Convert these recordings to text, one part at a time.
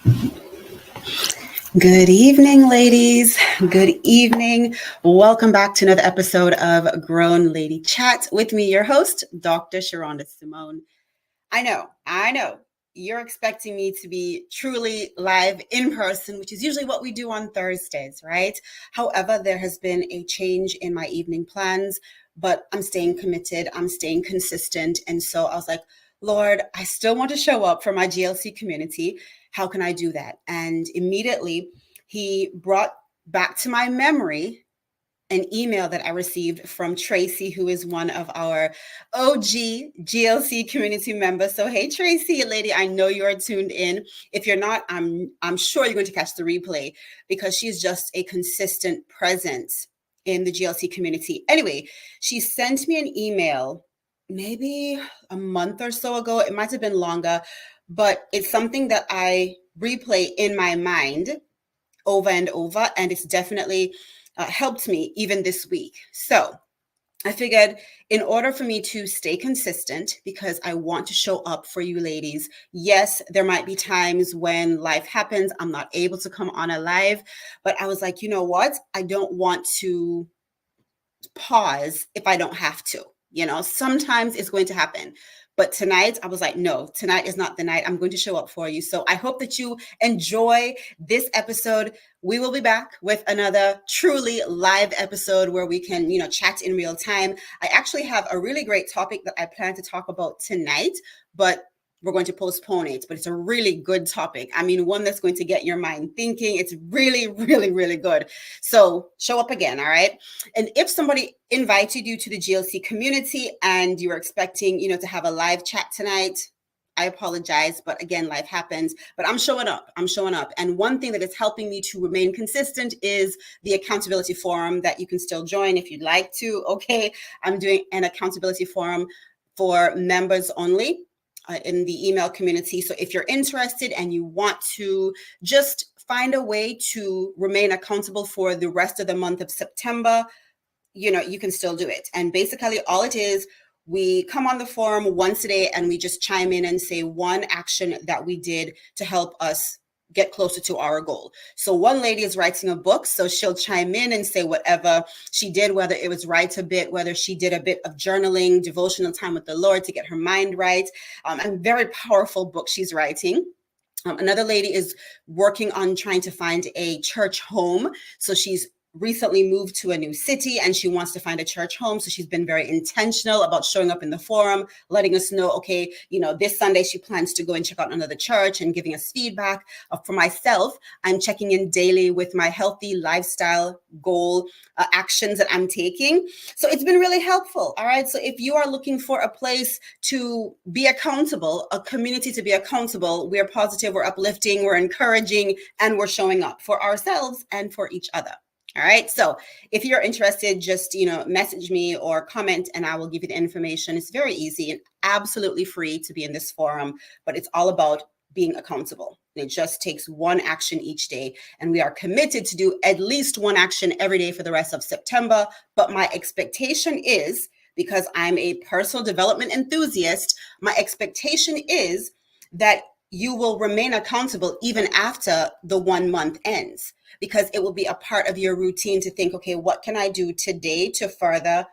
Good evening, ladies. Good evening. Welcome back to another episode of Grown Lady Chat with me, your host, Dr. Sharonda Simone. I know, you're expecting me to be truly live in person, which is usually what we do on Thursdays, right? However, there has been a change in my evening plans, but I'm staying committed, I'm staying consistent. And so I was like, Lord, I still want to show up for my GLC community. How can I do that? And immediately he brought back to my memory an email that I received from Tracey, who is one of our OG GLC community members. So, hey, Tracey, lady, I know you are tuned in. If you're not, I'm sure you're going to catch the replay because she's just a consistent presence in the GLC community. Anyway, she sent me an email maybe a month or so ago. It might have been longer, but it's something that I replay in my mind over and over, and it's definitely helped me even this week. So I figured in order for me to stay consistent, because I want to show up for you ladies, yes, there might be times when life happens, I'm not able to come on a live, but I was like, you know what? I don't want to pause if I don't have to. Sometimes it's going to happen. But tonight, I was like, no, tonight is not the night. I'm going to show up for you. So I hope that you enjoy this episode. We will be back with another truly live episode where we can, chat in real time. I actually have a really great topic that I plan to talk about tonight, but we're going to postpone it, but it's a really good topic. I mean, one that's going to get your mind thinking. It's really, really, really good. So show up again, all right? And if somebody invited you to the GLC community and you were expecting, to have a live chat tonight, I apologize, but again, life happens. But I'm showing up. And one thing that is helping me to remain consistent is the accountability forum that you can still join if you'd like to. Okay, I'm doing an accountability forum for members only. In the email community. So if you're interested and you want to just find a way to remain accountable for the rest of the month of September, you can still do it. And basically all it is, we come on the forum once a day and we just chime in and say one action that we did to help us get closer to our goal. So one lady is writing a book, so she'll chime in and say whatever she did, whether it was write a bit, whether she did a bit of journaling, devotional time with the Lord to get her mind right. And very powerful book she's writing. Another lady is working on trying to find a church home. So she's recently moved to a new city and she wants to find a church home. So she's been very intentional about showing up in the forum, letting us know, okay, this Sunday she plans to go and check out another church and giving us feedback. For myself, I'm checking in daily with my healthy lifestyle goal actions that I'm taking. So it's been really helpful. All right. So if you are looking for a place to be accountable, a community to be accountable, we're positive, we're uplifting, we're encouraging, and we're showing up for ourselves and for each other. All right. So if you're interested, just, message me or comment and I will give you the information. It's very easy and absolutely free to be in this forum, but it's all about being accountable. It just takes one action each day. And we are committed to do at least one action every day for the rest of September. But my expectation is, because I'm a personal development enthusiast, my expectation is that you will remain accountable even after the 1 month ends, because it will be a part of your routine to think, okay, what can I do today to further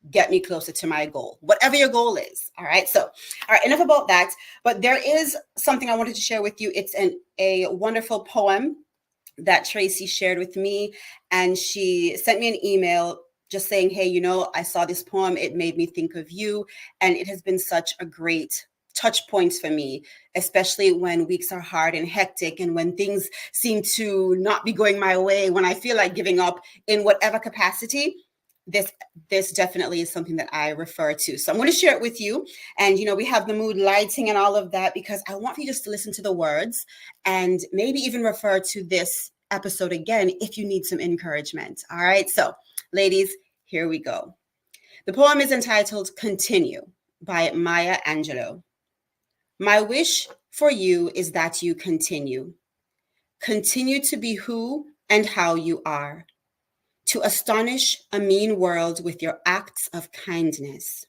get me closer to my goal, whatever your goal is. All right. So, all right, enough about that. But there is something I wanted to share with you. It's a wonderful poem that Tracey shared with me. And she sent me an email just saying, hey, I saw this poem. It made me think of you. And it has been such a great touch points for me, especially when weeks are hard and hectic and when things seem to not be going my way, when I feel like giving up in whatever capacity. This definitely is something that I refer to. So I'm going to share it with you. And, we have the mood lighting and all of that because I want you just to listen to the words and maybe even refer to this episode again if you need some encouragement. All right. So ladies, here we go. The poem is entitled Continue by Maya Angelou. My wish for you is that you continue. Continue to be who and how you are, to astonish a mean world with your acts of kindness.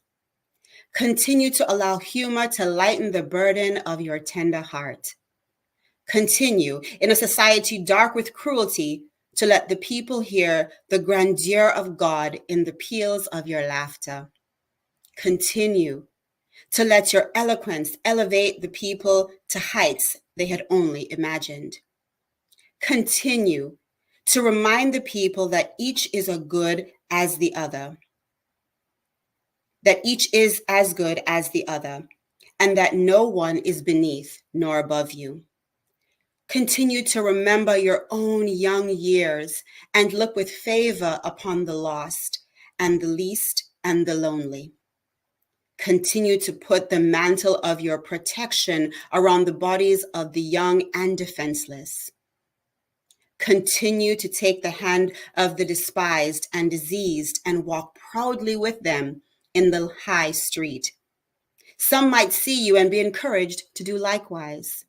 Continue to allow humor to lighten the burden of your tender heart. Continue in a society dark with cruelty to let the people hear the grandeur of God in the peals of your laughter. Continue to let your eloquence elevate the people to heights they had only imagined. Continue to remind the people that each is as good as the other, and that no one is beneath nor above you. Continue to remember your own young years and look with favor upon the lost and the least and the lonely. Continue to put the mantle of your protection around the bodies of the young and defenseless. Continue to take the hand of the despised and diseased and walk proudly with them in the high street. Some might see you and be encouraged to do likewise.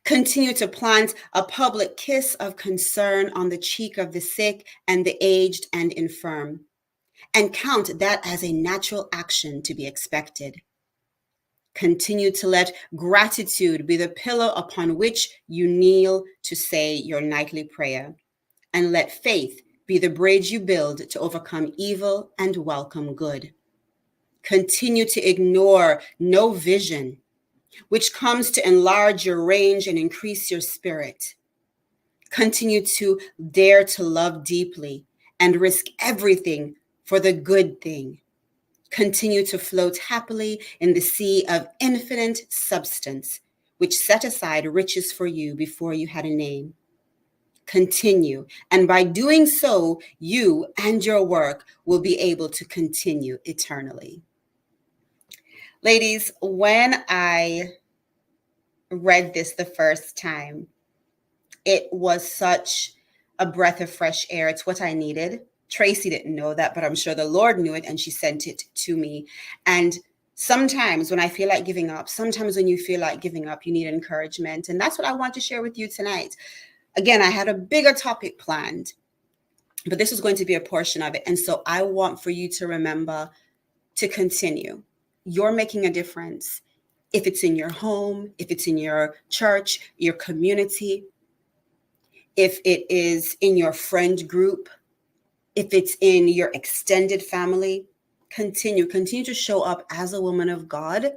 Continue to plant a public kiss of concern on the cheek of the sick and the aged and infirm, and count that as a natural action to be expected. Continue to let gratitude be the pillow upon which you kneel to say your nightly prayer, and let faith be the bridge you build to overcome evil and welcome good. Continue to ignore no vision, which comes to enlarge your range and increase your spirit. Continue to dare to love deeply and risk everything for the good thing. Continue to float happily in the sea of infinite substance, which set aside riches for you before you had a name. Continue, and by doing so, you and your work will be able to continue eternally. Ladies, when I read this the first time, it was such a breath of fresh air. It's what I needed. Tracey didn't know that, but I'm sure the Lord knew it, and she sent it to me. And sometimes when I feel like giving up, sometimes when you feel like giving up, you need encouragement. And that's what I want to share with you tonight. Again, I had a bigger topic planned, but this is going to be a portion of it. And so I want for you to remember to continue. You're making a difference. If it's in your home, if it's in your church, your community, if it is in your friend group, if it's in your extended family, continue to show up as a woman of God.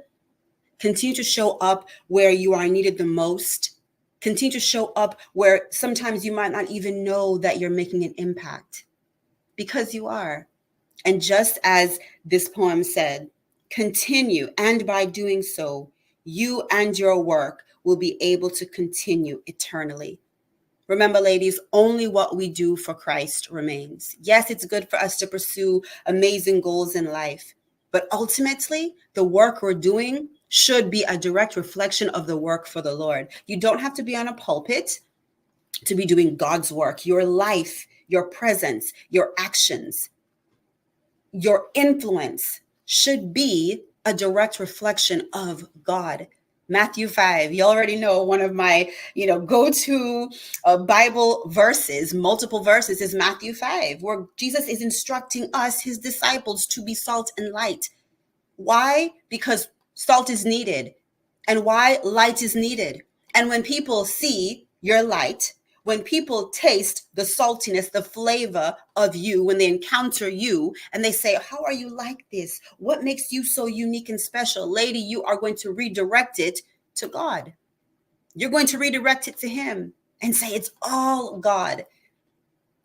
Continue to show up where you are needed the most. Continue to show up where sometimes you might not even know that you're making an impact, because you are. And just as this poem said, continue, and by doing so, you and your work will be able to continue eternally. Remember, ladies, only what we do for Christ remains. Yes, it's good for us to pursue amazing goals in life, but ultimately, the work we're doing should be a direct reflection of the work for the Lord. You don't have to be on a pulpit to be doing God's work. Your life, your presence, your actions, your influence should be a direct reflection of God. Matthew 5, you already know one of my, go-to Bible verses, multiple verses, is Matthew 5, where Jesus is instructing us, his disciples, to be salt and light. Why? Because salt is needed. And why light is needed. And when people see your light, when people taste the saltiness, the flavor of you, when they encounter you and they say, how are you like this? What makes you so unique and special? Lady, you are going to redirect it to God. You're going to redirect it to him and say, it's all God.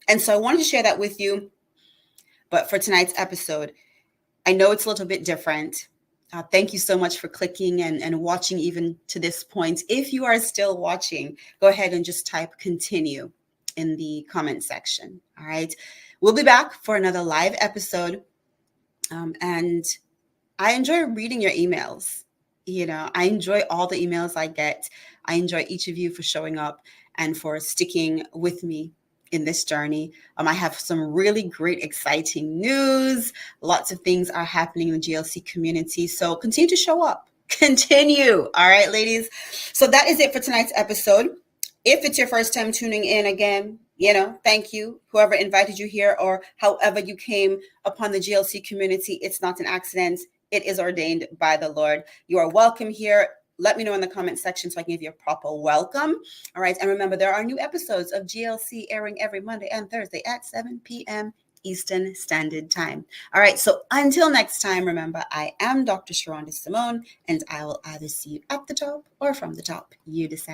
And so I wanted to share that with you. But for tonight's episode, I know it's a little bit different. Thank you so much for clicking and watching even to this point. If you are still watching, go ahead and just type continue in the comment section. All right. We'll be back for another live episode. And I enjoy reading your emails. I enjoy all the emails I get. I enjoy each of you for showing up and for sticking with me in this journey. I have some really great, exciting news. Lots of things are happening in the GLC community. So continue to show up. Continue. All right, ladies. So that is it for tonight's episode. If it's your first time tuning in again, thank you. Whoever invited you here or however you came upon the GLC community, it's not an accident. It is ordained by the Lord. You are welcome here. let me know in the comment section so I can give you a proper welcome. All right. And remember, there are new episodes of GLC airing every Monday and Thursday at 7 p.m. Eastern Standard Time. All right. So until next time, remember, I am Dr. Sharonda Simone, and I will either see you at the top or from the top. You decide.